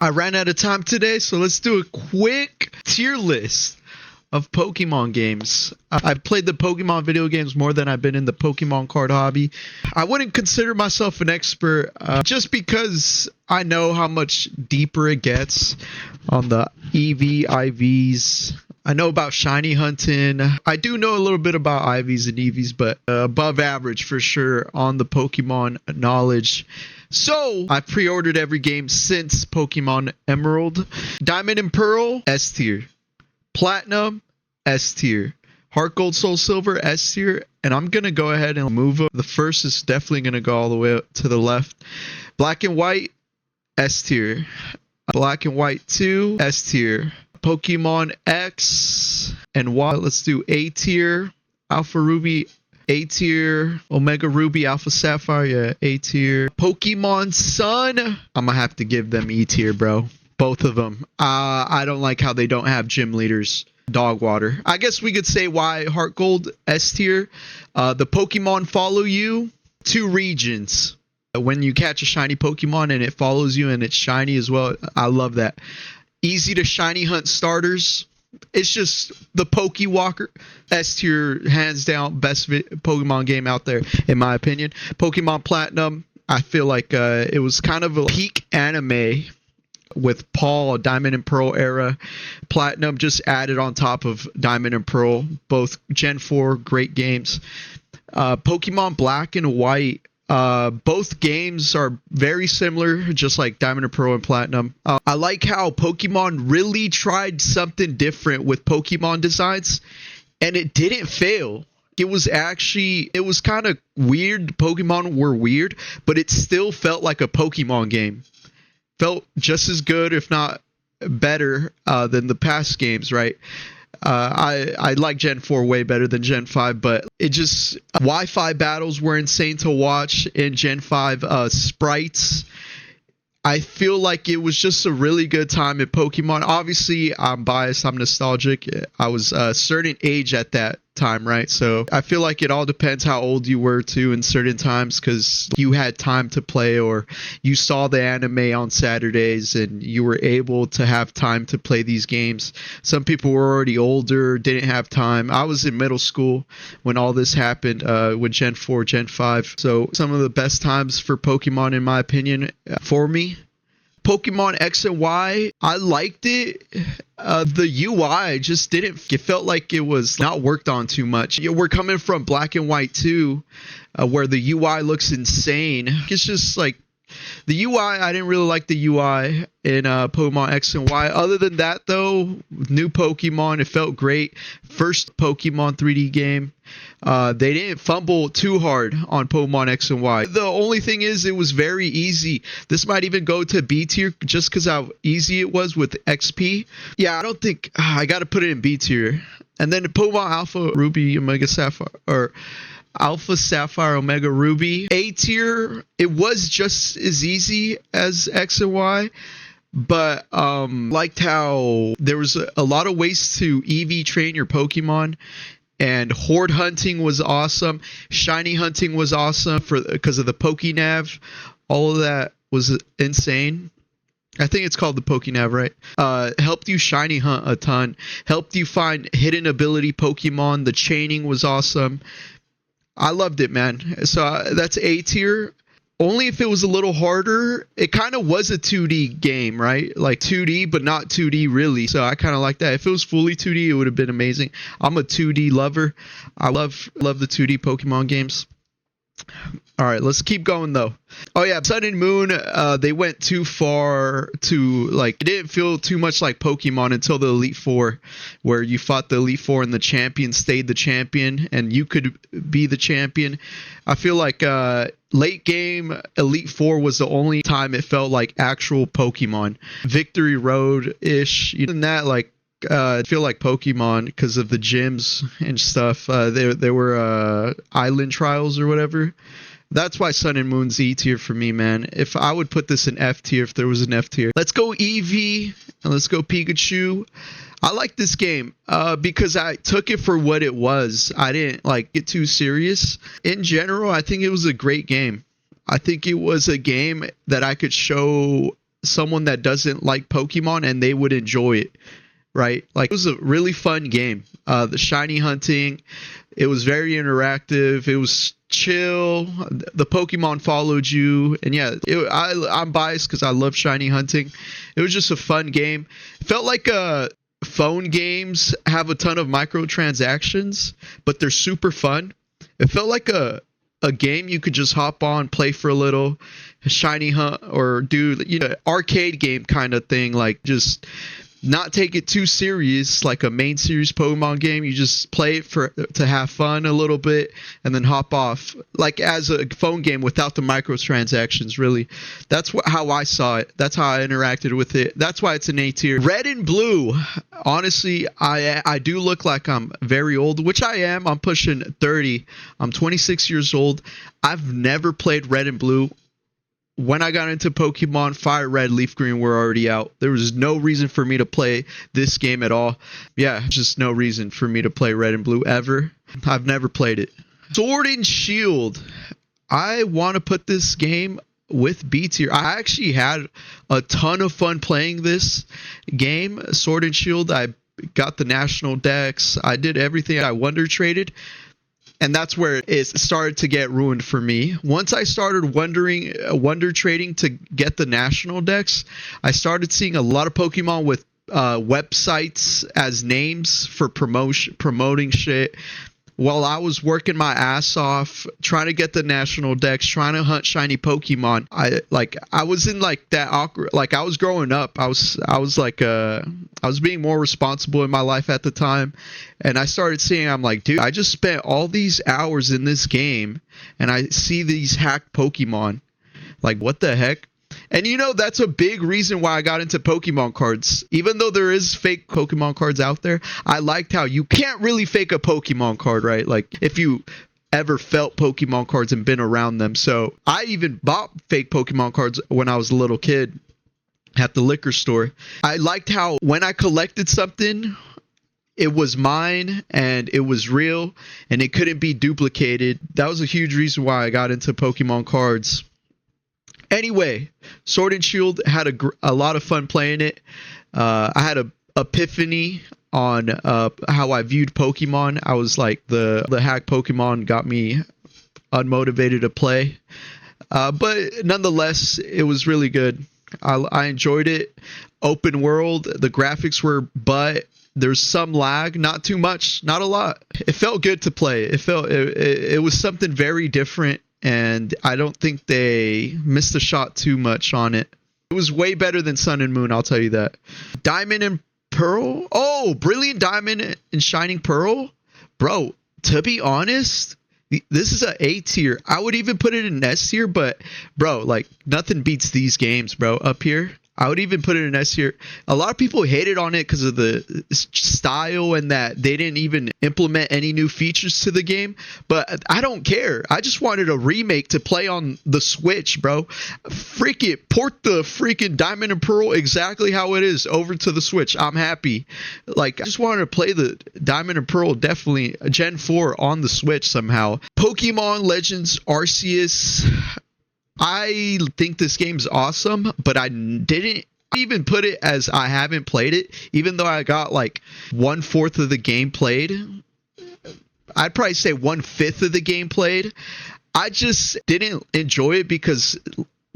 I ran out of time today, so let's do a quick tier list of Pokemon games. I've played the Pokemon video games more than I've been in the Pokemon card hobby. I wouldn't consider myself an expert just because I know how much deeper it gets on the EV, IVs. I know about shiny hunting. I do know a little bit about IVs and EVs, but above average for sure on the Pokemon knowledge. So I pre-ordered every game since Pokemon Emerald. Diamond and Pearl, S tier. Platinum, S tier. Heart Gold, Soul Silver, S tier. And I'm going to go ahead and move up. The first is definitely going to go all the way up to the left. Black and White, S tier. Black and White 2, S tier. Pokemon X and Y, let's do A tier. Alpha Ruby, A tier. Omega Ruby, Alpha Sapphire, yeah, A tier. Pokemon Sun, I'm gonna have to give them E tier, bro. Both of them. I don't like how they don't have gym leaders. Dog water. I guess we could say why Heart Gold, S tier. The Pokemon follow you. 2 regions. When you catch a shiny Pokemon and it follows you and it's shiny as well, I love that. Easy to shiny hunt starters. It's just the Pokewalker. S tier, hands down, best Pokemon game out there, in my opinion. Pokemon Platinum, I feel like it was kind of a peak anime with Paul, Diamond and Pearl era. Platinum just added on top of Diamond and Pearl. Both Gen 4, great games. Pokemon Black and White. Both games are very similar, just like Diamond and Pearl and Platinum. I like how Pokemon really tried something different with Pokemon designs, and it didn't fail. It was kind of weird. Pokemon were weird, but it still felt like a Pokemon game. Felt just as good, if not better, than the past games, right? I like Gen 4 way better than Gen 5, but it just... Wi-Fi battles were insane to watch in Gen 5. Sprites. I feel like it was just a really good time at Pokemon. Obviously, I'm biased. I'm nostalgic. I was a certain age at that time, right? So I feel like it all depends how old you were too in certain times, because you had time to play, or you saw the anime on Saturdays and you were able to have time to play these games. Some people were already older, didn't have time. I was in middle school when all this happened, with Gen 4, Gen 5. So some of the best times for Pokemon, in my opinion, for me. Pokemon X and Y, I liked it. The UI just didn't... It felt like it was not worked on too much. We're coming from Black and White 2, where the UI looks insane. It's just like... The UI, I didn't really like the UI in Pokemon X and Y. Other than that, though, new Pokemon, it felt great. First Pokemon 3D game. They didn't fumble too hard on Pokemon X and Y. The only thing is, it was very easy. This might even go to B tier just because how easy it was with XP. Yeah, I don't think... I got to put it in B tier. And then Pokemon Alpha Ruby, Omega Sapphire... Or... Alpha Sapphire, Omega Ruby. A tier, it was just as easy as X and Y, but liked how there was a lot of ways to EV train your Pokemon, and horde hunting was awesome. Shiny hunting was awesome because of the Pokenav. All of that was insane. I think it's called the Pokenav, right? Helped you shiny hunt a ton. Helped you find hidden ability Pokemon. The chaining was awesome. I loved it, man. So that's A tier. Only if it was a little harder. It kind of was a 2D game, right? Like 2D, but not 2D really. So I kind of like that. If it was fully 2D, it would have been amazing. I'm a 2D lover. I love the 2D Pokemon games. All right, let's keep going though. Oh yeah, Sun and Moon, they went too far to, like, it didn't feel too much like Pokemon until the Elite Four, where you fought the Elite Four and the champion stayed the champion and you could be the champion. I feel like late game Elite Four was the only time it felt like actual Pokemon. Victory Road-ish, even that, like, I feel like Pokemon because of the gyms and stuff. There were island trials or whatever. That's why Sun and Moon's E tier for me, man. If I would put this in F tier if there was an F tier. Let's go Eevee and let's go Pikachu. I like this game because I took it for what it was. I didn't like get too serious. In general, I think it was a great game. I think it was a game that I could show someone that doesn't like Pokemon and they would enjoy it, right? Like, it was a really fun game. The shiny hunting, it was very interactive. It was chill. The Pokemon followed you, and yeah, I'm biased because I love shiny hunting. It was just a fun game. It felt like phone games have a ton of microtransactions, but they're super fun. It felt like a game you could just hop on, play for a little, shiny hunt, or do, arcade game kind of thing. Like, just not take it too serious, like a main series Pokemon game. You just play it to have fun a little bit and then hop off, like as a phone game without the microtransactions. Really, that's how I saw it. That's how I interacted with it. That's why it's an A tier. Red and Blue, honestly, I do look like I'm very old, which I am. I'm pushing 30. I'm 26 years old. I've never played Red and Blue. When I got into Pokemon, Fire Red, Leaf Green were already out. There was no reason for me to play this game at all. Yeah, just no reason for me to play Red and Blue ever. I've never played it. Sword and Shield. I want to put this game with B tier. I actually had a ton of fun playing this game, Sword and Shield. I got the national decks. I did everything. I wonder traded. And that's where it started to get ruined for me. Once I started wonder trading to get the national decks, I started seeing a lot of Pokemon with websites as names for promoting shit. While I was working my ass off trying to get the national decks, trying to hunt shiny Pokemon, I was in like that awkward, like I was growing up. I was being more responsible in my life at the time, and I started seeing, I'm like, dude, I just spent all these hours in this game and I see these hacked Pokemon. Like, what the heck? And that's a big reason why I got into Pokemon cards. Even though there is fake Pokemon cards out there, I liked how you can't really fake a Pokemon card, right? Like, if you ever felt Pokemon cards and been around them. So I even bought fake Pokemon cards when I was a little kid at the liquor store. I liked how when I collected something, it was mine and it was real and it couldn't be duplicated. That was a huge reason why I got into Pokemon cards. Anyway, Sword and Shield, had a lot of fun playing it. I had a epiphany on how I viewed Pokemon. I was like, the hack Pokemon got me unmotivated to play. But nonetheless, it was really good. I enjoyed it. Open world, the graphics were, but there's some lag, not too much, not a lot. It felt good to play. It was something very different. And I don't think they missed a shot too much on it. It was way better than Sun and Moon, I'll tell you that. Diamond and Pearl? Oh, Brilliant Diamond and Shining Pearl? Bro, to be honest, this is an A tier. I would even put it in S tier, but bro, like, nothing beats these games, bro, up here. I would even put it in S tier. A lot of people hated on it because of the style and that they didn't even implement any new features to the game. But I don't care. I just wanted a remake to play on the Switch, bro. Freak it. Port the freaking Diamond and Pearl exactly how it is over to the Switch. I'm happy. Like, I just wanted to play the Diamond and Pearl, definitely Gen 4 on the Switch somehow. Pokemon Legends Arceus. I think this game's awesome, but I didn't even put it as I haven't played it, even though I got like 1/4 of the game played. I'd probably say 1/5 of the game played. I just didn't enjoy it because,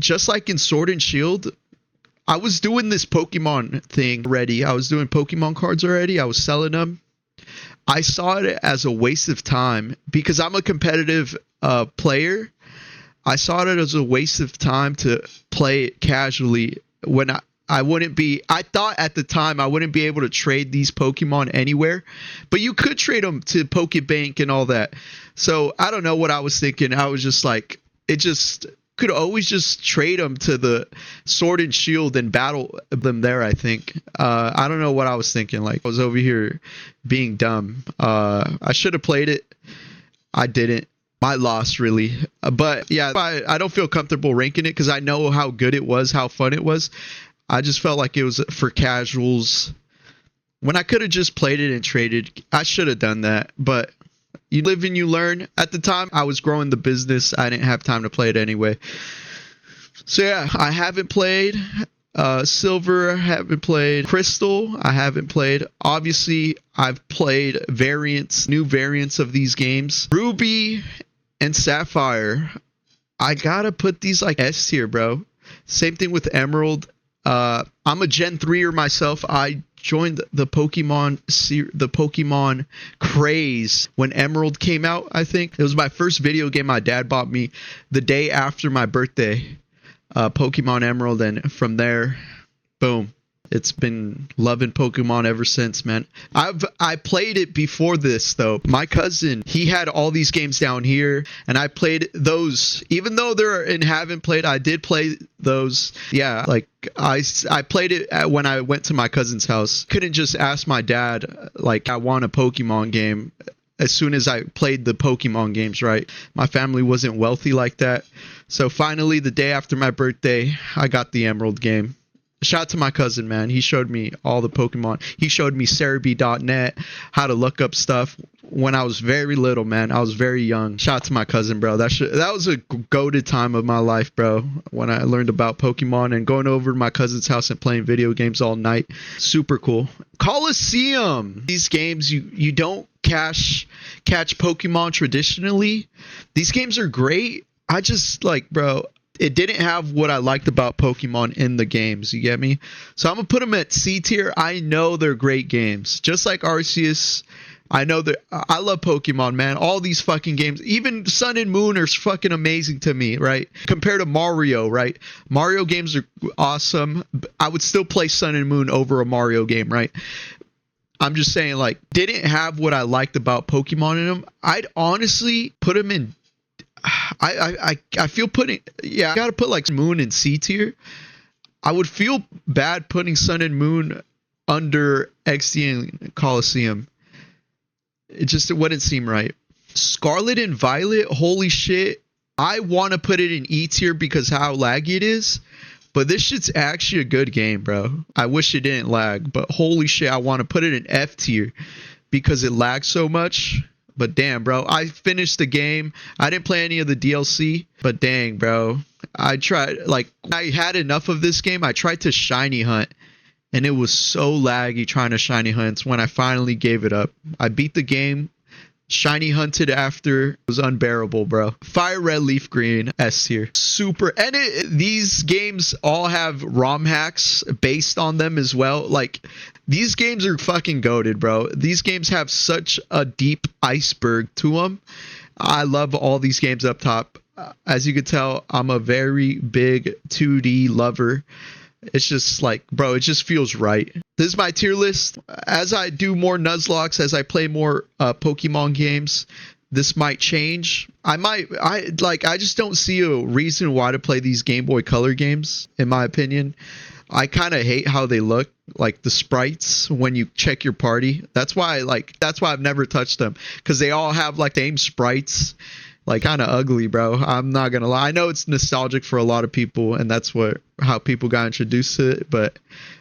just like in Sword and Shield, I was doing this Pokemon thing already. I was doing Pokemon cards already. I was selling them. I saw it as a waste of time because I'm a competitive player. I saw it as a waste of time to play it casually when I wouldn't be. I thought at the time I wouldn't be able to trade these Pokemon anywhere, but you could trade them to Pokebank and all that. So I don't know what I was thinking. I was just like, it just could always just trade them to the Sword and Shield and battle them there, I think. I don't know what I was thinking. Like, I was over here being dumb. I should have played it. I didn't. My loss, really. But yeah, I don't feel comfortable ranking it because I know how good it was, how fun it was. I just felt like it was for casuals. When I could have just played it and traded, I should have done that. But you live and you learn. At the time, I was growing the business. I didn't have time to play it anyway. So yeah, I haven't played. Silver, I haven't played. Crystal, I haven't played. Obviously, I've played new variants of these games. Ruby and Sapphire, I gotta put these like S tier, bro. Same thing with Emerald. I'm a Gen 3er myself. I joined the Pokemon craze when Emerald came out, I think. It was my first video game my dad bought me the day after my birthday. Pokemon Emerald, and from there, boom. It's been loving Pokemon ever since, man. I played it before this though. My cousin, he had all these games down here, and I played those. Even though they're in haven't played, I did play those. Yeah, like I played it when I went to my cousin's house. Couldn't just ask my dad like I want a Pokemon game as soon as I played the Pokemon games, right? My family wasn't wealthy like that. So finally, the day after my birthday, I got the Emerald game. Shout out to my cousin, man. He showed me all the Pokemon. He showed me Cerebi.net, how to look up stuff when I was very little, man. I was very young. Shout out to my cousin, bro. That was a goated time of my life, bro, when I learned about Pokemon and going over to my cousin's house and playing video games all night. Super cool. Coliseum. These games, you don't catch Pokemon traditionally. These games are great. I just like, bro, it didn't have what I liked about Pokemon in the games. You get me? So I'm going to put them at C tier. I know they're great games. Just like Arceus. I know that I love Pokemon, man. All these fucking games, even Sun and Moon are fucking amazing to me, right? Compared to Mario, right? Mario games are awesome. I would still play Sun and Moon over a Mario game, right? I'm just saying, like, didn't have what I liked about Pokemon in them. I'd honestly put them in. I feel I gotta put like Moon in C tier. I would feel bad putting Sun and Moon under XD and Coliseum. It wouldn't seem right. Scarlet and Violet, holy shit. I want to put it in E tier because how laggy it is. But this shit's actually a good game, bro. I wish it didn't lag. But holy shit, I want to put it in F tier because it lags so much. But damn, bro, I finished the game. I didn't play any of the DLC. But dang, bro. I had enough of this game. I tried to shiny hunt. And it was so laggy trying to shiny hunt when I finally gave it up. I beat the game. Shiny hunted after. It was unbearable, bro. Fire Red, Leaf Green, S tier. Super. And these games all have ROM hacks based on them as well. Like, these games are fucking goated, bro. These games have such a deep iceberg to them. I love all these games up top. As you can tell, I'm a very big 2D lover. It's just like, bro, it just feels right. This is my tier list. As I do more Nuzlocke, as I play more Pokemon games, this might change. I just don't see a reason why to play these Game Boy Color games, in my opinion. I kind of hate how they look, like the sprites when you check your party. That's why I've never touched them, because they all have like the same sprites. Like, kind of ugly, bro. I'm not gonna lie. I know it's nostalgic for a lot of people, and that's how people got introduced to it, but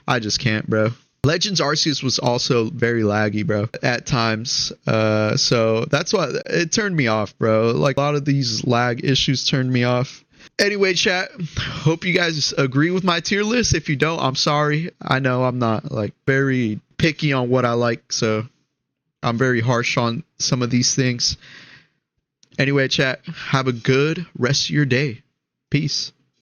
I just can't, bro. Legends Arceus was also very laggy, bro, at times. So that's why it turned me off, bro. Like, a lot of these lag issues turned me off. Anyway, chat, hope you guys agree with my tier list. If you don't, I'm sorry. I know I'm not like very picky on what I like, so I'm very harsh on some of these things. Anyway, chat, have a good rest of your day. Peace.